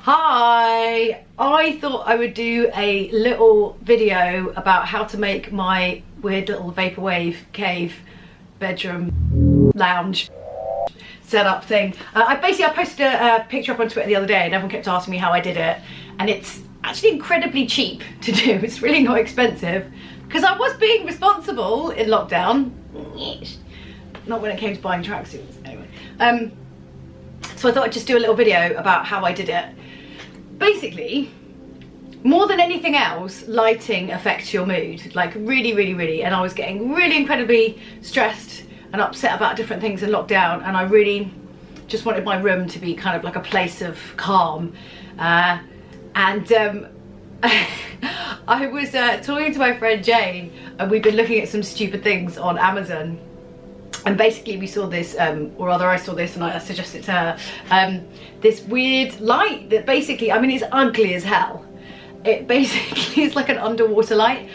Hi! I thought I would do a little video about how to make my weird little vaporwave cave bedroom lounge setup thing. I posted a picture up on Twitter the other day and everyone kept asking me how I did it, and it's actually incredibly cheap to do. It's really not expensive because I was being responsible in lockdown. Not when it came to buying tracksuits, anyway. So I thought I'd just do a little video about how I did it. Basically, more than anything else, lighting affects your mood, like really, and I was getting really incredibly stressed and upset about different things in lockdown, and I really just wanted my room to be kind of like a place of calm. I was talking to my friend Jane, and we've been looking at some stupid things on Amazon. And basically we saw this, or rather I saw this and I suggested to her, this weird light that basically, I mean, it's ugly as hell. It basically is like an underwater light.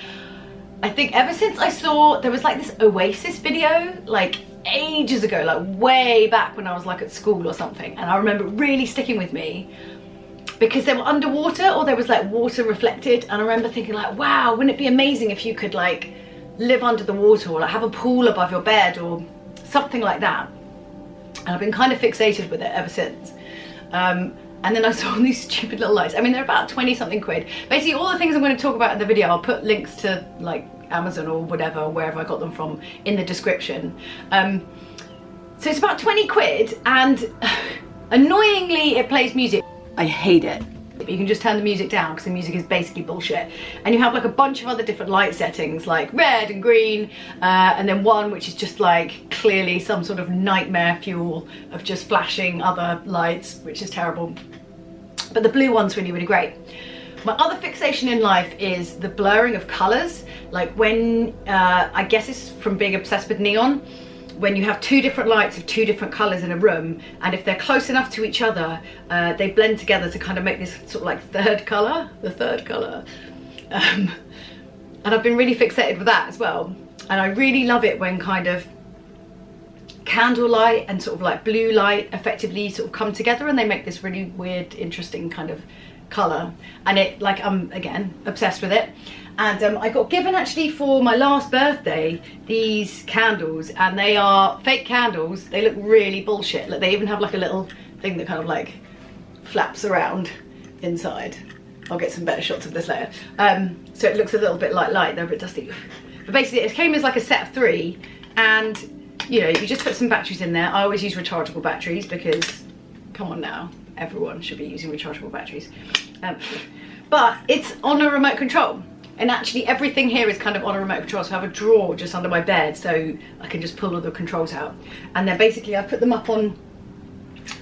I think ever since I saw, there was like this Oasis video, like ages ago, like way back when I was like at school or something. And I remember it really sticking with me because they were underwater, or there was like water reflected. And I remember thinking like, wow, wouldn't it be amazing if you could like live under the water, or like have a pool above your bed or something like that. And I've been kind of fixated with it ever since. And then I saw these stupid little lights. I mean, they're about 20 something quid. Basically all the things I'm going to talk about in the video, I'll put links to like Amazon or whatever, wherever I got them from, in the description. So it's about 20 quid, and annoyingly it plays music. I hate it. You can just turn the music down because the music is basically bullshit, and you have like a bunch of other different light settings like red and green, and then one which is just like clearly some sort of nightmare fuel of just flashing other lights, which is terrible. But the blue one's really great. My other fixation in life is the blurring of colors. Like when I guess it's from being obsessed with neon, when you have two different lights of two different colours in a room, and if they're close enough to each other, they blend together to kind of make this sort of like third colour, the third colour. And I've been really fixated with that as well. And I really love it when kind of candlelight and sort of like blue light effectively sort of come together and they make this really weird, interesting kind of colour. And it, like, I'm again obsessed with it. And I got given actually for my last birthday these candles, and they are fake candles. They look really bullshit. Like they even have like a little thing that kind of like flaps around inside. I'll get some better shots of this later. So it looks a little bit like light. They're a bit dusty. But basically it came as like a set of 3, and you know, you just put some batteries in there. I always use rechargeable batteries because, come on now, everyone should be using rechargeable batteries. But it's on a remote control. And actually everything here is kind of on a remote control, so I have a drawer just under my bed so I can just pull all the controls out. And then basically I put them up on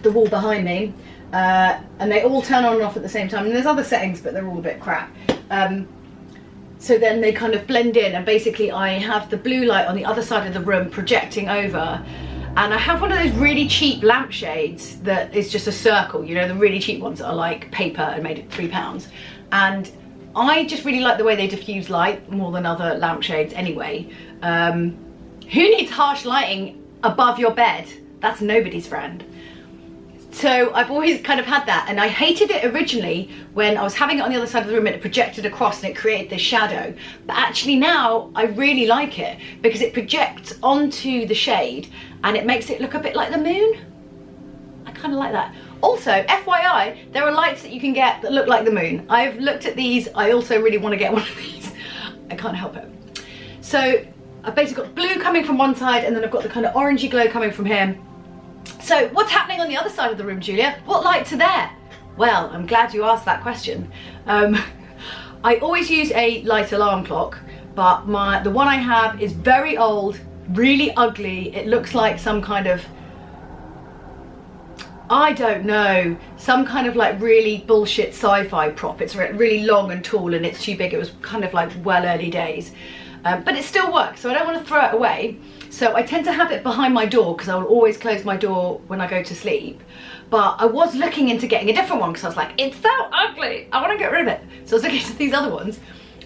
the wall behind me, and they all turn on and off at the same time. And there's other settings, but they're all a bit crap. So then they kind of blend in, and basically I have the blue light on the other side of the room projecting over. And I have one of those really cheap lampshades that is just a circle, you know, the really cheap ones that are like paper and made at £3. And I just really like the way they diffuse light more than other lampshades anyway. Who needs harsh lighting above your bed? That's nobody's friend. So I've always kind of had that, and I hated it originally when I was having it on the other side of the room and it projected across and it created this shadow. But actually now I really like it because it projects onto the shade and it makes it look a bit like the moon. I kind of like that. Also, FYI, there are lights that you can get that look like the moon. I've looked at these. I also really want to get one of these. I can't help it. So I've basically got blue coming from one side, and then I've got the kind of orangey glow coming from here. So what's happening on the other side of the room, Julia? What lights are there? Well, I'm glad you asked that question. I always use a light alarm clock, but the one I have is very old, really ugly. It looks like some kind of, I don't know, some kind of like really bullshit sci-fi prop. It's really long and tall and it's too big. It was kind of like well early days. But it still works, so I don't want to throw it away. So I tend to have it behind my door because I will always close my door when I go to sleep. But I was looking into getting a different one because I was like, it's so ugly, I want to get rid of it. So I was looking at these other ones,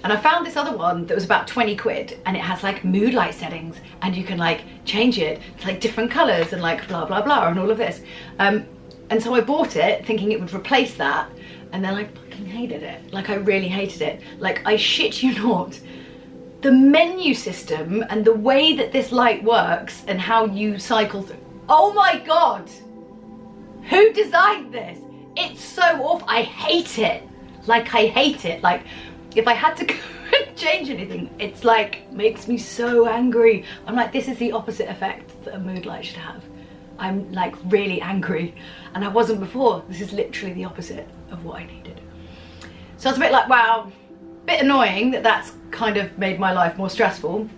and I found this other one that was about 20 quid, and it has like mood light settings, and you can like change it to like different colours and like blah blah blah and all of this. And so I bought it thinking it would replace that, and then I fucking hated it. Like, I really hated it. Like, I shit you not. The menu system and the way that this light works and how you cycle through. Oh my God. Who designed this? It's so awful. I hate it. Like, I hate it. Like, if I had to go and change anything, it's like, makes me so angry. I'm like, this is the opposite effect that a mood light should have. I'm like really angry, and I wasn't before. This is literally the opposite of what I needed. So I was a bit like, wow, bit annoying that that's kind of made my life more stressful.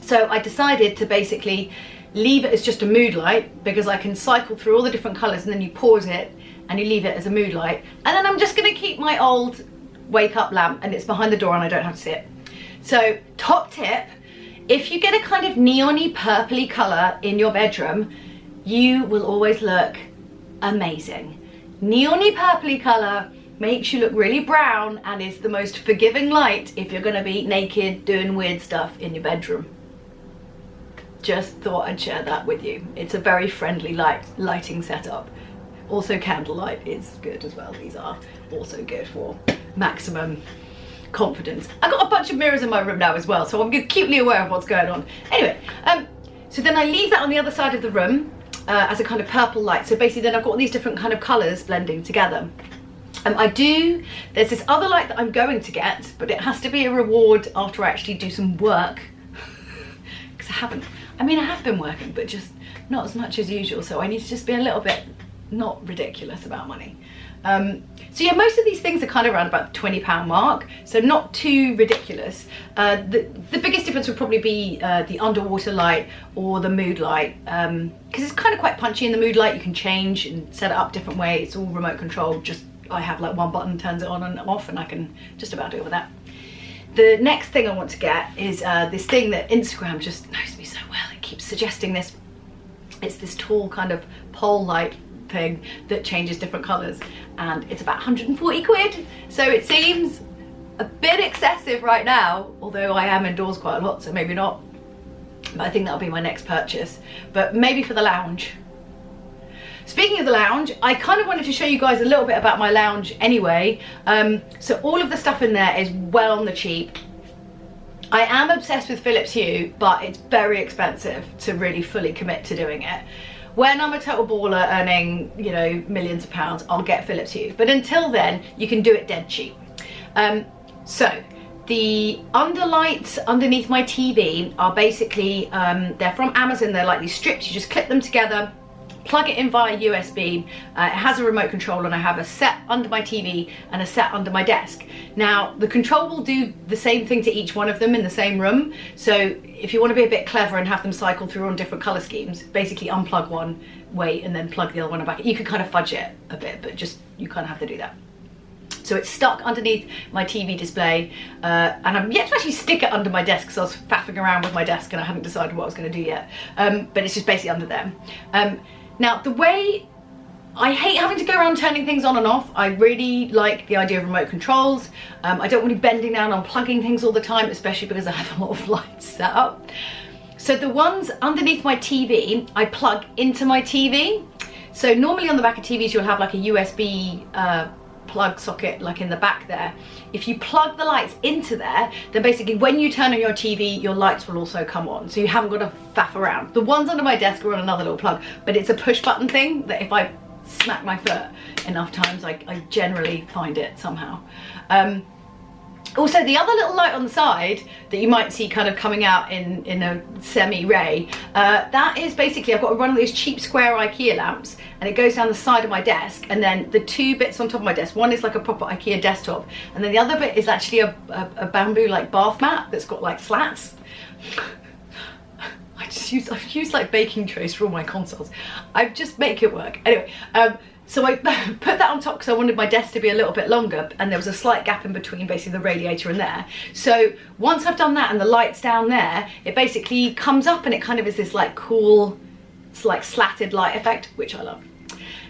So I decided to basically leave it as just a mood light, because I can cycle through all the different colours, and then you pause it and you leave it as a mood light. And then I'm just going to keep my old wake up lamp, and it's behind the door and I don't have to see it. So top tip, if you get a kind of neon-y purpley colour in your bedroom, you will always look amazing. Neon-y purpley colour makes you look really brown and is the most forgiving light if you're going to be naked doing weird stuff in your bedroom. Just thought I'd share that with you. It's a very friendly lighting setup. Also candlelight is good as well. These are also good for maximum confidence. I've got a bunch of mirrors in my room now as well, so I'm acutely aware of what's going on. Anyway, so then I leave that on the other side of the room as a kind of purple light. So basically then I've got all these different kind of colours blending together. There's this other light that I'm going to get, but it has to be a reward after I actually do some work. Because I have been working, but just not as much as usual. So I need to just be a little bit not ridiculous about money. So yeah, most of these things are kind of around about the £20 mark, so not too ridiculous. The biggest difference would probably be the underwater light or the mood light, because it's kind of quite punchy in the mood light. You can change and set it up different ways. It's all remote controlled. Just I have like one button, turns it on and off, and I can just about do it with that. The next thing I want to get is this thing that Instagram just knows me so well. It keeps suggesting this. It's this tall kind of pole light thing that changes different colours, and it's about 140 quid. So it seems a bit excessive right now, although I am indoors quite a lot, so maybe not. But I think that'll be my next purchase, but maybe for the lounge. Speaking of the lounge, I kind of wanted to show you guys a little bit about my lounge anyway. So all of the stuff in there is well on the cheap. I am obsessed with Philips Hue, but it's very expensive to really fully commit to doing it. When I'm a total baller earning, you know, millions of pounds, I'll get Philips Hue. But until then, you can do it dead cheap. So the underlights underneath my TV are basically, they're from Amazon. They're like these strips. You just clip them together, plug it in via USB. It has a remote control, and I have a set under my TV and a set under my desk. Now, the control will do the same thing to each one of them in the same room. So if you want to be a bit clever and have them cycle through on different colour schemes, basically unplug one, wait, and then plug the other one back. You could kind of fudge it a bit, but just you kind of have to do that. So it's stuck underneath my TV display, and I'm yet to actually stick it under my desk because I was faffing around with my desk and I hadn't decided what I was going to do yet. But it's just basically under there. Now, the way I hate having to go around turning things on and off. I really like the idea of remote controls. I don't want to be bending down on plugging things all the time, especially because I have a lot of lights set up. So the ones underneath my TV, I plug into my TV. So normally on the back of TVs, you'll have like a USB plug socket like in the back there. If you plug the lights into there, then basically when you turn on your TV, your lights will also come on, so you haven't got to faff around. The ones under my desk are on another little plug, but it's a push button thing that if I smack my foot enough times, I generally find it somehow. Also, the other little light on the side that you might see kind of coming out in a semi-ray, that is basically, I've got one of those cheap square IKEA lamps, and it goes down the side of my desk, and then the two bits on top of my desk, one is like a proper IKEA desktop, and then the other bit is actually a bamboo like bath mat that's got like slats. I've used like baking trays for all my consoles. I just make it work. Anyway, so I put that on top because I wanted my desk to be a little bit longer, and there was a slight gap in between basically the radiator and there. So once I've done that and the light's down there, it basically comes up and it kind of is this like cool, it's like slatted light effect, which I love.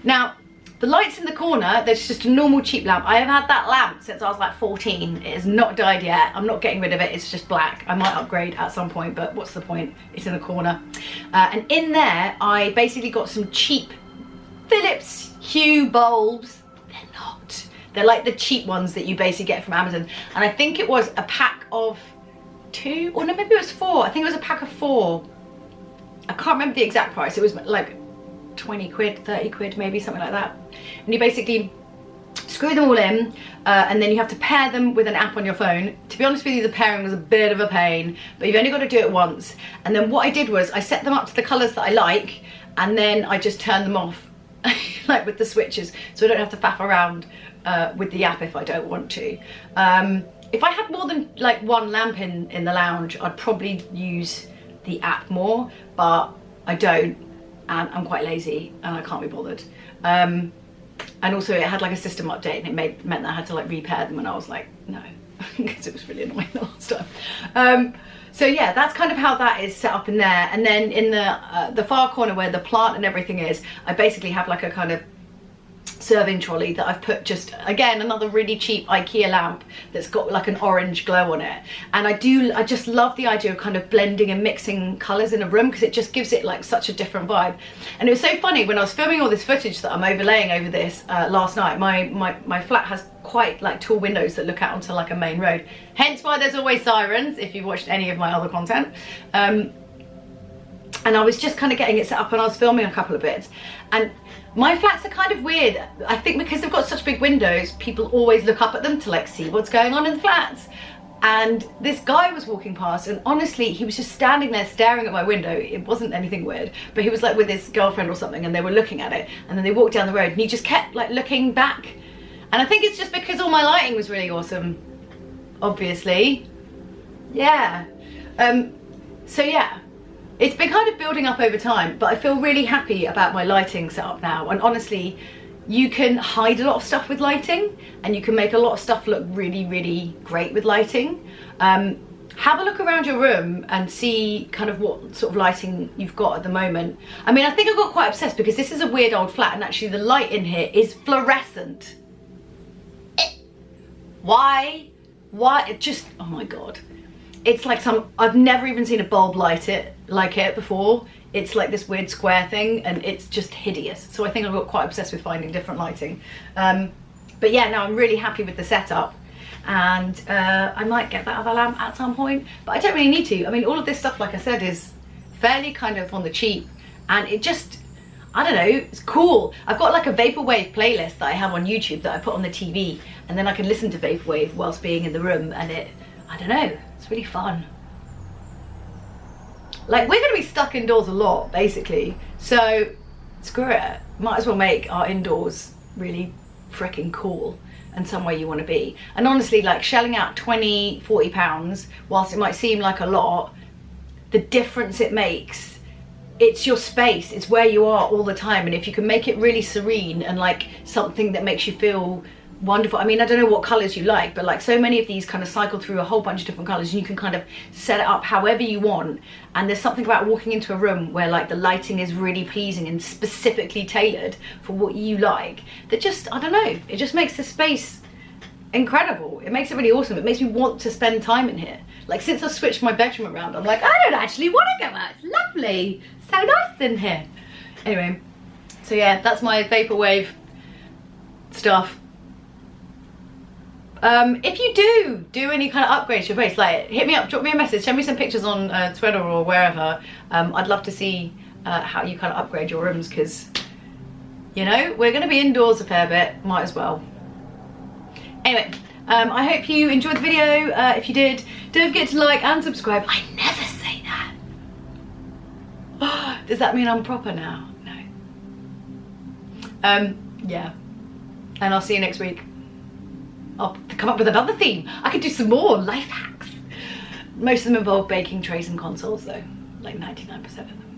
Now, the lights in the corner, there's just a normal cheap lamp. I have had that lamp since I was like 14. It has not died yet. I'm not getting rid of it. It's just black. I might upgrade at some point, but what's the point? It's in the corner. And in there, I basically got some cheap Philips Hue bulbs. They're not. They're like the cheap ones that you basically get from Amazon. And I think it was a pack of 2, or no, maybe it was 4. I think it was a pack of 4. I can't remember the exact price. It was like 20 quid, 30 quid, maybe something like that. And you basically screw them all in, and then you have to pair them with an app on your phone. To be honest with you, the pairing was a bit of a pain, but you've only got to do it once. And then what I did was I set them up to the colours that I like, and then I just turned them off, like with the switches, so I don't have to faff around with the app if I don't want to. If I had more than like one lamp in the lounge, I'd probably use the app more, but I don't, and I'm quite lazy and I can't be bothered. And also it had like a system update, and it meant that I had to like repair them, and I was like, no, because it was really annoying the last time. So yeah, that's kind of how that is set up in there. And then in the far corner where the plant and everything is, I basically have like a kind of serving trolley that I've put just, again, another really cheap IKEA lamp that's got like an orange glow on it. And I just love the idea of kind of blending and mixing colours in a room, because it just gives it like such a different vibe. And it was so funny when I was filming all this footage that I'm overlaying over this last night. My flat has quite like tall windows that look out onto like a main road, hence why there's always sirens if you've watched any of my other content. And I was just kind of getting it set up, and I was filming a couple of bits, and my flats are kind of weird. I think because they've got such big windows, people always look up at them to like see what's going on in the flats. And this guy was walking past, and honestly, he was just standing there staring at my window. It wasn't anything weird, but he was like with his girlfriend or something, and they were looking at it, and then they walked down the road, and he just kept like looking back. And I think it's just because all my lighting was really awesome, obviously. Yeah. So yeah. It's been kind of building up over time, but I feel really happy about my lighting setup now. And honestly, you can hide a lot of stuff with lighting, and you can make a lot of stuff look really, really great with lighting. Have a look around your room and see kind of what sort of lighting you've got at the moment. I mean, I think I got quite obsessed because this is a weird old flat, and actually the light in here is fluorescent. Why? It just, oh my God. It's like I've never even seen a bulb light it like it before. It's like this weird square thing, and it's just hideous. So I think I got quite obsessed with finding different lighting. But yeah, now I'm really happy with the setup, and I might get that other lamp at some point, but I don't really need to. I mean, all of this stuff, like I said, is fairly kind of on the cheap, and it just, I don't know, it's cool. I've got like a Vaporwave playlist that I have on YouTube that I put on the TV, and then I can listen to Vaporwave whilst being in the room, and it, I don't know, it's really fun. Like, we're gonna be stuck indoors a lot, basically, so screw it. Might as well make our indoors really freaking cool and somewhere you want to be. And honestly, like, shelling out 20, 40 pounds, whilst it might seem like a lot, the difference it makes, it's your space, it's where you are all the time. And if you can make it really serene and like something that makes you feel wonderful. I mean, I don't know what colours you like, but like so many of these kind of cycle through a whole bunch of different colours, and you can kind of set it up however you want. And there's something about walking into a room where like the lighting is really pleasing and specifically tailored for what you like, that just, I don't know, it just makes the space incredible. It makes it really awesome. It makes me want to spend time in here. Like, since I switched my bedroom around, I'm like, I don't actually want to go out. It's lovely, so nice in here. Anyway, so yeah, that's my Vaporwave stuff. If you do any kind of upgrades to your place, like, hit me up, drop me a message, send me some pictures on Twitter or wherever. I'd love to see how you kind of upgrade your rooms, because, you know, we're going to be indoors a fair bit, might as well. Anyway, I hope you enjoyed the video. If you did, don't forget to like and subscribe. I never say that. Does that mean I'm proper now? No. Yeah, and I'll see you next week. I'll come up with another theme. I could do some more life hacks. Most of them involve baking trays and consoles though, like 99% of them.